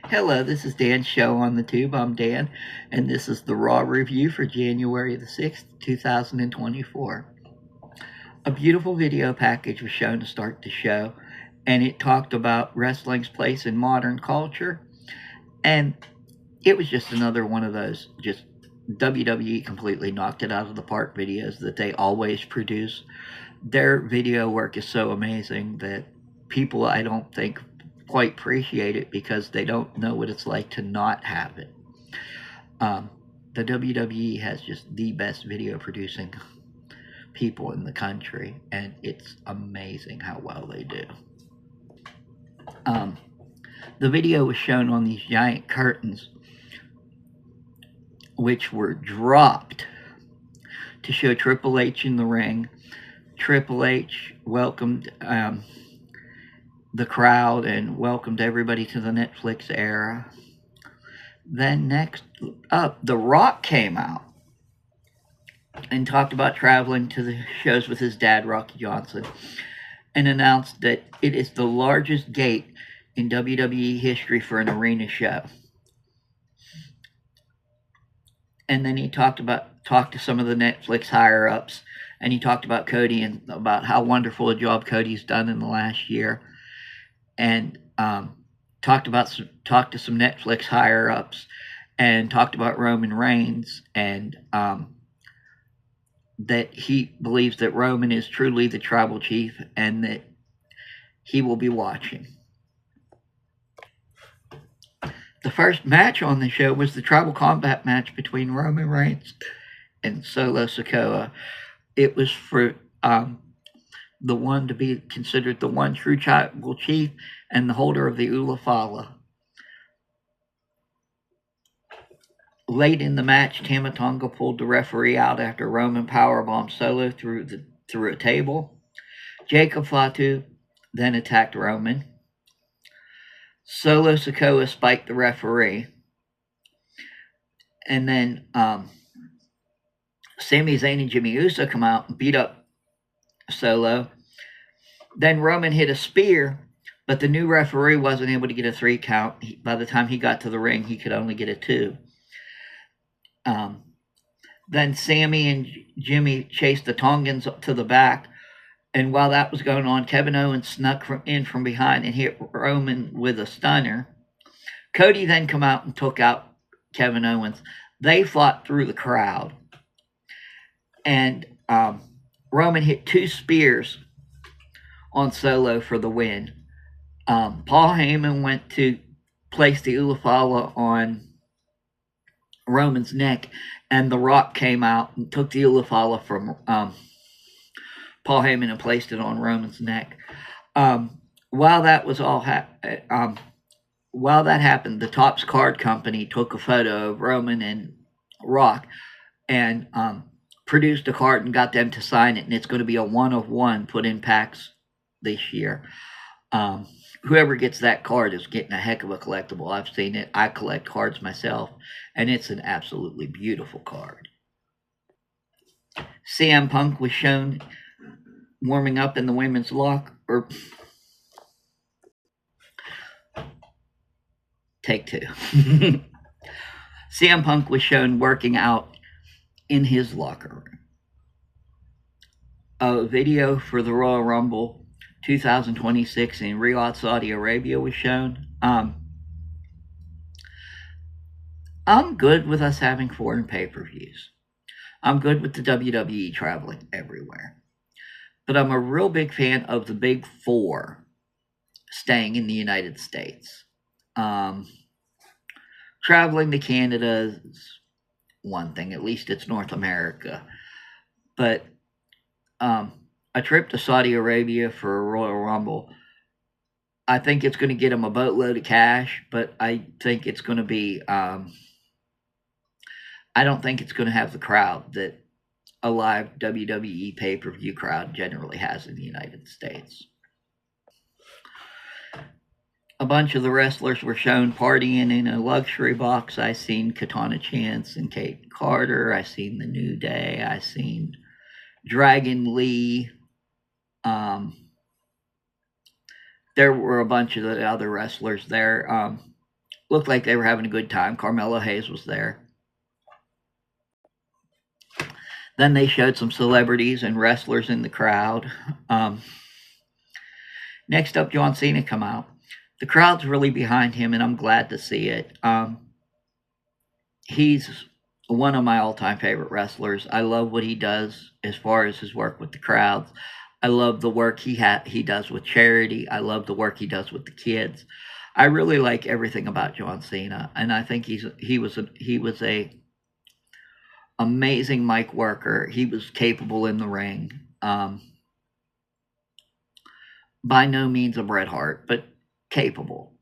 Hello, this is Dan's show on the tube. I'm Dan, and this is the Raw review for January the 6th, 2024. A beautiful video package was shown to start the show, and it talked about wrestling's place in modern culture, and it was just another one of those just WWE completely knocked it out of the park videos that they always produce. Their video work is so amazing that people, I don't think, quite appreciate it because they don't know what it's like to not have it. The WWE has just the best video producing people in the country, and it's amazing how well they do. The video was shown on these giant curtains, which were dropped to show Triple H in the ring. Triple H welcomed the crowd and welcomed everybody to the Netflix era. Then next up, The Rock came out and talked about traveling to the shows with his dad, Rocky Johnson, and announced that it is the largest gate in WWE history for an arena show. And then he talked to some of the Netflix higher ups, and he talked about Cody and about how wonderful a job Cody's done in the last year, and talked to some Netflix higher ups, and talked about Roman Reigns, and that he believes that Roman is truly the tribal chief and that he will be watching. The first match on the show was the Tribal Combat match between Roman Reigns and Solo Sikoa. It was for the one to be considered the one true tribal chief and the holder of the Ula Fala. Late in the match, Tama Tonga pulled the referee out after Roman powerbombed Solo through a table. Jacob Fatu then attacked Roman. Solo Sikoa spiked the referee. And then Sami Zayn and Jimmy Uso come out and beat up Solo. Then Roman hit a spear, but the new referee wasn't able to get a 3 count. By the time he got to the ring, he could only get a 2. Then Sami and Jimmy chased the Tongans to the back, and while that was going on, Kevin Owens snuck in from behind and hit Roman with a stunner. Cody then come out and took out Kevin Owens. They fought through the crowd, and Roman hit 2 spears on Solo for the win. Paul Heyman went to place the Ula Fala on Roman's neck, and The Rock came out and took the Ula Fala from Paul Heyman and placed it on Roman's neck. While that happened, the Topps Card Company took a photo of Roman and Rock and produced a card and got them to sign it, and it's going to be a 1 of 1 put in packs this year. Whoever gets that card is getting a heck of a collectible. I've seen it. I collect cards myself, and it's an absolutely beautiful card. CM Punk was shown warming up in the women's locker. Take 2. CM Punk was shown working out in his locker room. A video for the Royal Rumble 2026 in Riyadh, Saudi Arabia was shown. I'm good with us having foreign pay-per-views. I'm good with the WWE traveling everywhere. But I'm a real big fan of the Big 4 staying in the United States. Traveling to Canada is one thing. At least it's North America. But a trip to Saudi Arabia for a Royal Rumble, I think it's going to get them a boatload of cash, but I think it's going to be, I don't think it's going to have the crowd that a live WWE pay-per-view crowd generally has in the United States. A bunch of the wrestlers were shown partying in a luxury box. I seen Katana Chance and Kate Carter. I seen The New Day. I seen Dragon Lee. There were a bunch of the other wrestlers there. looked like they were having a good time. Carmelo Hayes was there. Then they showed some celebrities and wrestlers in the crowd. Next up, John Cena come out. The crowd's really behind him, and I'm glad to see it. He's one of my all-time favorite wrestlers. I love what he does as far as his work with the crowds. I love the work he does with charity. I love the work he does with the kids. I really like everything about John Cena, and I think he was a amazing mic worker. He was capable in the ring. By no means a Bret Hart, but capable.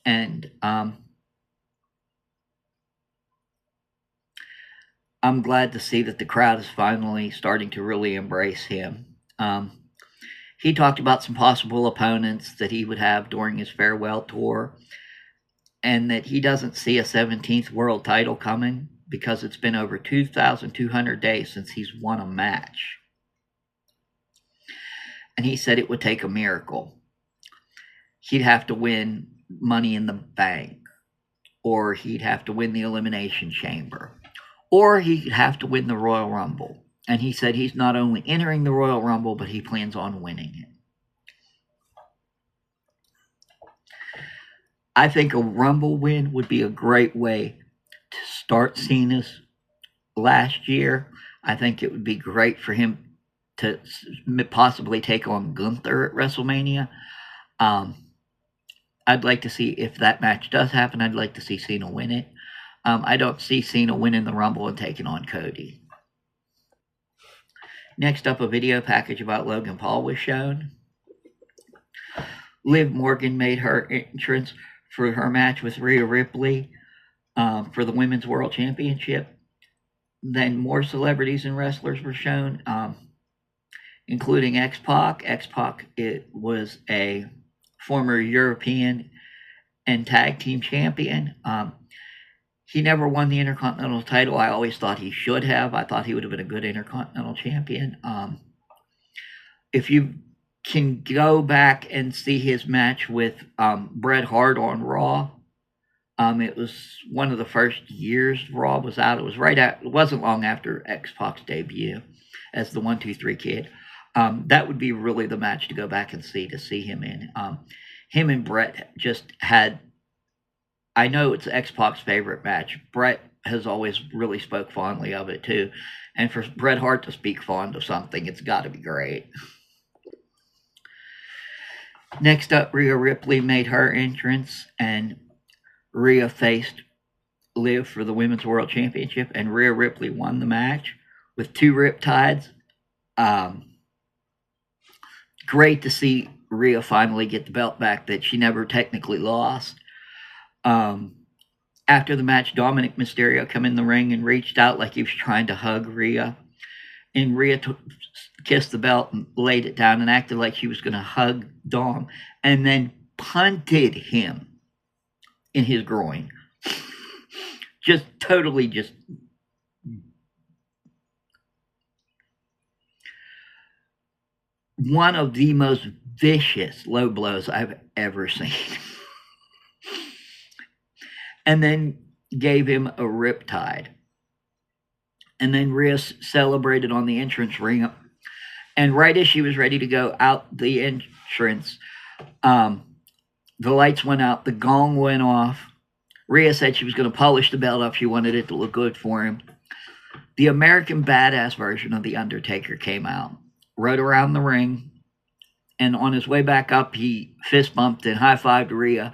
And I'm glad to see that the crowd is finally starting to really embrace him. He talked about some possible opponents that he would have during his farewell tour, and that he doesn't see a 17th world title coming because it's been over 2,200 days since he's won a match. And he said it would take a miracle. He'd have to win Money in the Bank, or he'd have to win the Elimination Chamber, or he'd have to win the Royal Rumble. And he said he's not only entering the Royal Rumble, but he plans on winning it. I think a Rumble win would be a great way to start Cena's last year. I think it would be great for him to possibly take on Gunther at WrestleMania. I'd like to see, if that match does happen, I'd like to see Cena win it. I don't see Cena winning the Rumble and taking on Cody. Next up, a video package about Logan Paul was shown. Liv Morgan made her entrance for her match with Rhea Ripley for the Women's World Championship. Then more celebrities and wrestlers were shown, including X-Pac. X-Pac, it was a former European and tag team champion. He never won the Intercontinental title. I always thought he should have. I thought he would have been a good Intercontinental champion. If you can go back and see his match with Bret Hart on Raw, it was one of the first years Raw was out. It was it wasn't long after X-Pac's debut as the 1-2-3 Kid. That would be really the match to go back and see him in. Him and Bret just had, I know it's X-Pac's favorite match. Bret has always really spoke fondly of it too. And for Bret Hart to speak fond of something, it's got to be great. Next up, Rhea Ripley made her entrance, and Rhea faced Liv for the Women's World Championship, and Rhea Ripley won the match with 2 Riptides. Great to see Rhea finally get the belt back that she never technically lost. After the match, Dominic Mysterio came in the ring and reached out like he was trying to hug Rhea. And Rhea kissed the belt and laid it down and acted like she was going to hug Dom, and then punted him in his groin. Just totally just... one of the most vicious low blows I've ever seen. And then gave him a riptide. And then Rhea celebrated on the entrance ring. And right as she was ready to go out the entrance, the lights went out, the gong went off. Rhea said she was going to polish the belt off. She wanted it to look good for him. The American Badass version of The Undertaker came out, rode around the ring, and on his way back up, he fist bumped and high-fived Rhea.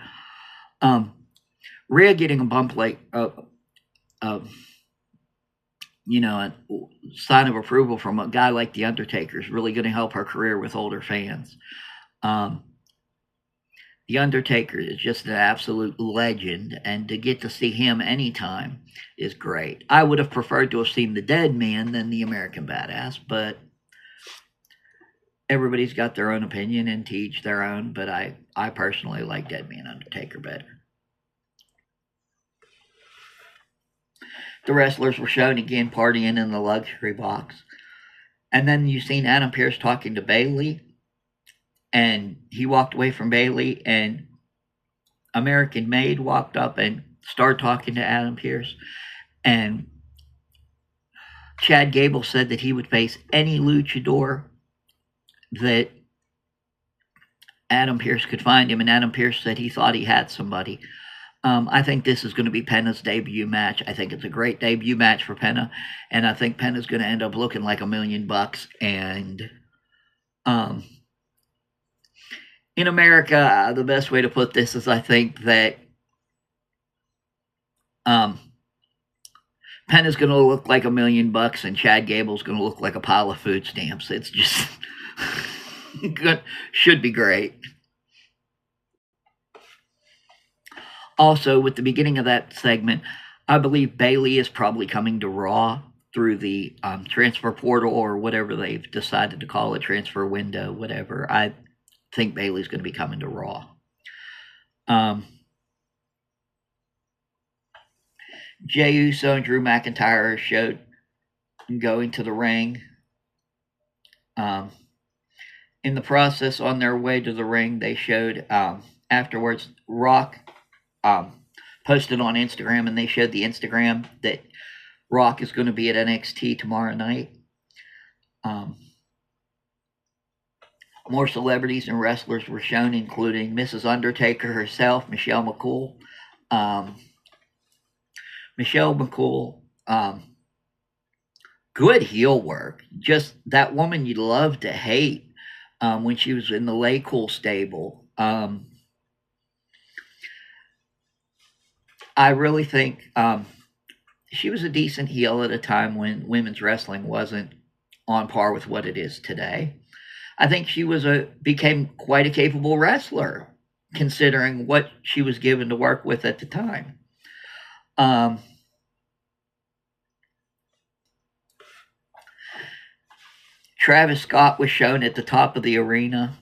Rhea getting a bump like, a sign of approval from a guy like The Undertaker is really going to help her career with older fans. The Undertaker is just an absolute legend, and to get to see him anytime is great. I would have preferred to have seen the Dead Man than the American Badass, but everybody's got their own opinion and to each their own, but I personally like Dead Man Undertaker better. The wrestlers were shown again partying in the luxury box. And then you've seen Adam Pearce talking to Bayley. And he walked away from Bayley, and American Made walked up and started talking to Adam Pearce. And Chad Gable said that he would face any luchador that Adam Pearce could find him. And Adam Pearce said he thought he had somebody. I think this is going to be Penna's debut match. I think it's a great debut match for Penna, and I think Penna's going to end up looking like $1 million. And in America, the best way to put this is I think that Penna's going to look like $1 million, and Chad Gable's going to look like a pile of food stamps. It's just good, should be great. Also, with the beginning of that segment, I believe Bayley is probably coming to Raw through the transfer portal or whatever they've decided to call it, transfer window, whatever. I think Bayley's going to be coming to Raw. Jey Uso and Drew McIntyre showed going to the ring. In the process, on their way to the ring, they showed afterwards, Rock posted on Instagram, and they showed the Instagram that Rock is going to be at NXT tomorrow night. More celebrities and wrestlers were shown, including Mrs. Undertaker herself, Michelle McCool. Michelle McCool, good heel work. Just that woman you love to hate when she was in the Lay Cool stable. I really think she was a decent heel at a time when women's wrestling wasn't on par with what it is today. I think she became quite a capable wrestler, considering what she was given to work with at the time. Travis Scott was shown at the top of the arena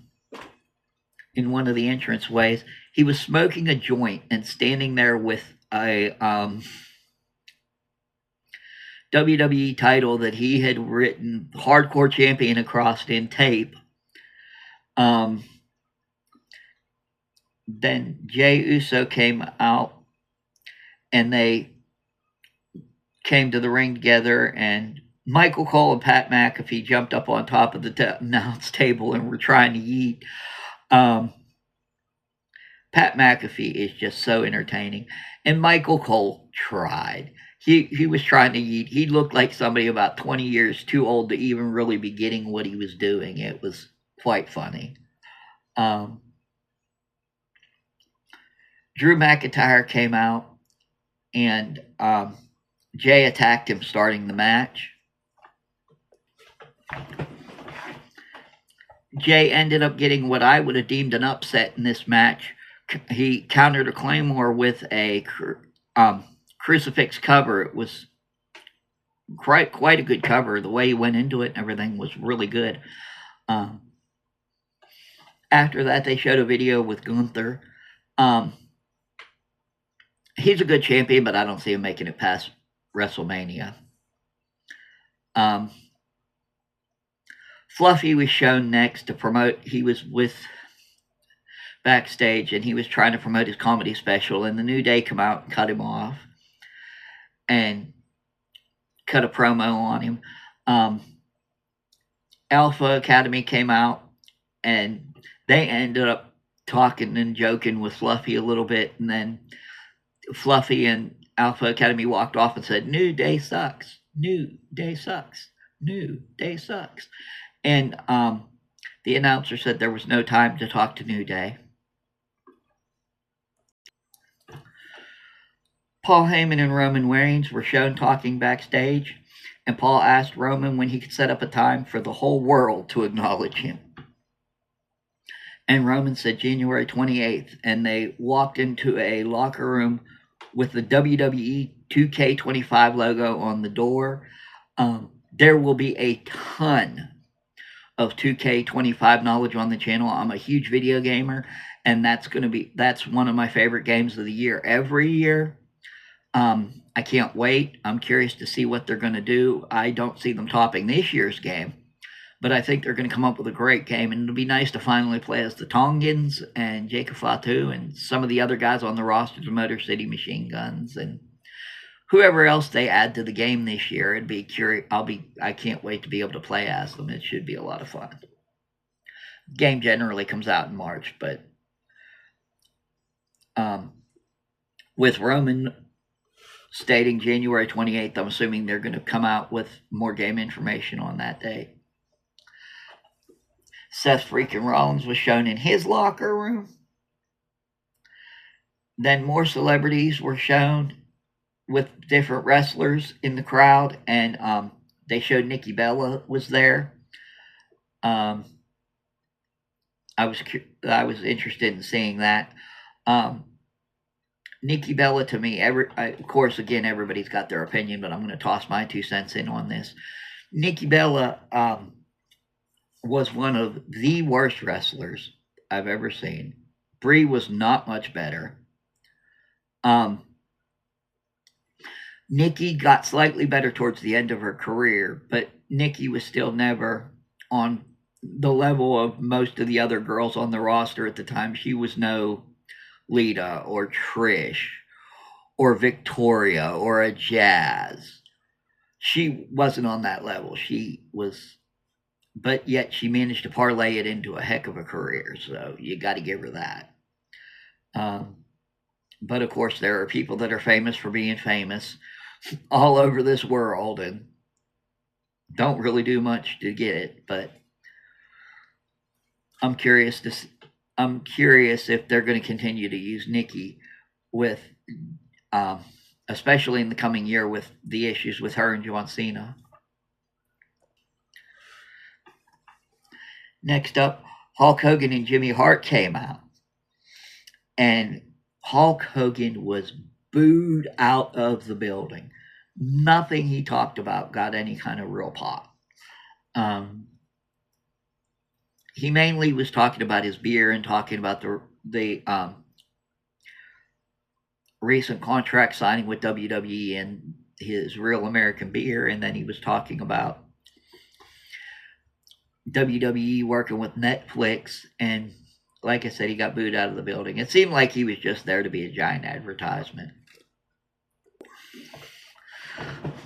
in one of the entranceways. He was smoking a joint and standing there with a WWE title that he had written Hardcore Champion across in tape. Then Jey Uso came out, and they came to the ring together, and Michael Cole and Pat McAfee jumped up on top of the announce table and were trying to yeet. Pat McAfee is just so entertaining. And Michael Cole tried. He was trying to yeet. He looked like somebody about 20 years too old to even really be getting what he was doing. It was quite funny. Drew McIntyre came out, and Jey attacked him starting the match. Jey ended up getting what I would have deemed an upset in this match. He countered a Claymore with a crucifix cover. It was quite a good cover. The way he went into it and everything was really good. After that, they showed a video with Gunther. He's a good champion, but I don't see him making it past WrestleMania. Fluffy was shown next to promote. He was with backstage, and he was trying to promote his comedy special, and the New Day come out and cut him off and cut a promo on him. Alpha Academy came out, and they ended up talking and joking with Fluffy a little bit, and then Fluffy and Alpha Academy walked off and said, "New Day sucks. New Day sucks. New Day sucks." And the announcer said there was no time to talk to New Day. Paul Heyman and Roman Reigns were shown talking backstage, and Paul asked Roman when he could set up a time for the whole world to acknowledge him. And Roman said January 28th, and they walked into a locker room with the WWE 2K25 logo on the door. There will be a ton of 2K25 knowledge on the channel. I'm a huge video gamer, and that's one of my favorite games of the year every year. I can't wait. I'm curious to see what they're going to do. I don't see them topping this year's game, But I think they're going to come up with a great game, and it'll be nice to finally play as the Tongans and Jacob Fatu and some of the other guys on the roster, the Motor City Machine Guns, and whoever else they add to the game this year. It'd be curious. I can't wait to be able to play as them. It should be a lot of fun. Game generally comes out in March, but with Roman stating January 28th, I'm assuming they're going to come out with more game information on that day. Seth freaking Rollins was shown in his locker room. Then more celebrities were shown with different wrestlers in the crowd, and they showed Nikki Bella was there. I was interested in seeing that. Nikki Bella, to me, of course, again, everybody's got their opinion, but I'm going to toss my 2 cents in on this. Nikki Bella was one of the worst wrestlers I've ever seen. Brie was not much better. Nikki got slightly better towards the end of her career, but Nikki was still never on the level of most of the other girls on the roster at the time. She was no Lita or Trish or Victoria or a Jazz. She wasn't on that level. She was, but yet she managed to parlay it into a heck of a career, so you got to give her that. But of course, there are people that are famous for being famous all over this world and don't really do much to get it. But I'm curious if they're going to continue to use Nikki with, especially in the coming year with the issues with her and John Cena. Next up, Hulk Hogan and Jimmy Hart came out, and Hulk Hogan was booed out of the building. Nothing he talked about got any kind of real pop. He mainly was talking about his beer and talking about the recent contract signing with WWE and his Real American Beer, and then he was talking about WWE working with Netflix, and like I said, he got booed out of the building. It seemed like he was just there to be a giant advertisement.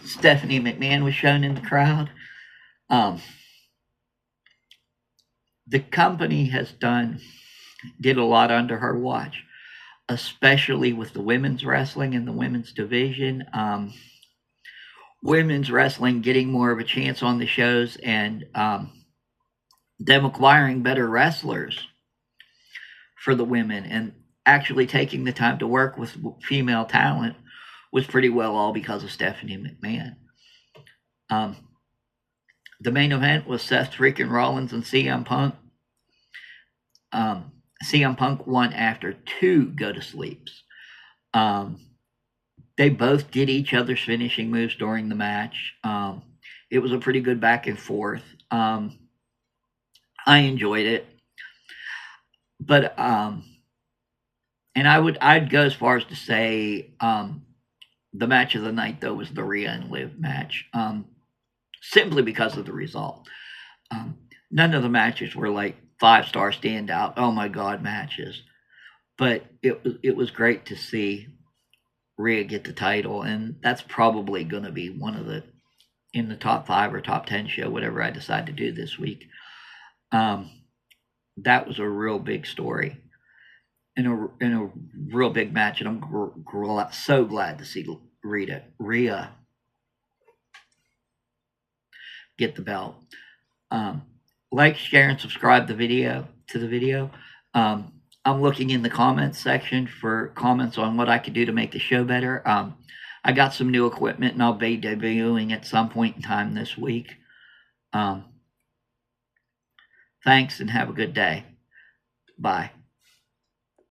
Stephanie McMahon was shown in the crowd. The company did a lot under her watch, especially with the women's wrestling and the women's division. Women's wrestling getting more of a chance on the shows, and them acquiring better wrestlers for the women and actually taking the time to work with female talent was pretty well all because of Stephanie McMahon. The main event was Seth freaking Rollins and CM Punk. CM Punk won after 2 go-to-sleeps. They both did each other's finishing moves during the match. It was a pretty good back and forth. I enjoyed it. But and I'd go as far as to say the match of the night, though, was the Rhea and Liv match, simply because of the result. None of the matches were like 5-star standout, oh my God matches. But it was great to see Rhea get the title, and that's probably going to be one of the, in the top 5 or top 10 show, whatever I decide to do this week. That was a real big story and a real big match, and I'm so glad to see Rhea get the belt. Like, share, and subscribe to the video. I'm looking in the comments section for comments on what I could do to make the show better. I got some new equipment, and I'll be debuting at some point in time this week. Thanks, and have a good day. Bye.